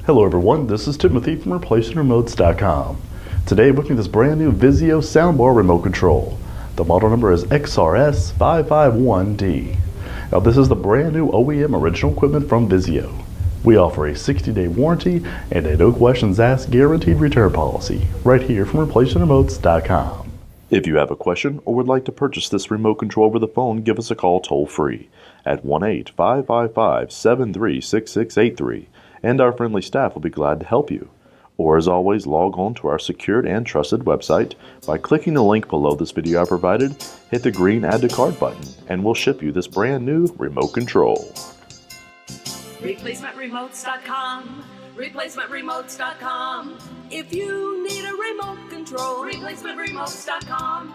Hello everyone, this is Timothy from ReplacementRemotes.com. Today with me this brand new VIZIO soundbar remote control. The model number is XRS551-D. Now this is the brand new OEM original equipment from VIZIO. We offer a 60-day warranty and a no questions asked guaranteed return policy right here from ReplacementRemotes.com. If you have a question or would like to purchase this remote control over the phone, give us a call toll free at 1-855-553-6683. And our friendly staff will be glad to help you. Or as always, log on to our secured and trusted website by clicking the link below this video I provided, hit the green Add to Cart button, and we'll ship you this brand new remote control. ReplacementRemotes.com, ReplacementRemotes.com. If you need a remote control, ReplacementRemotes.com.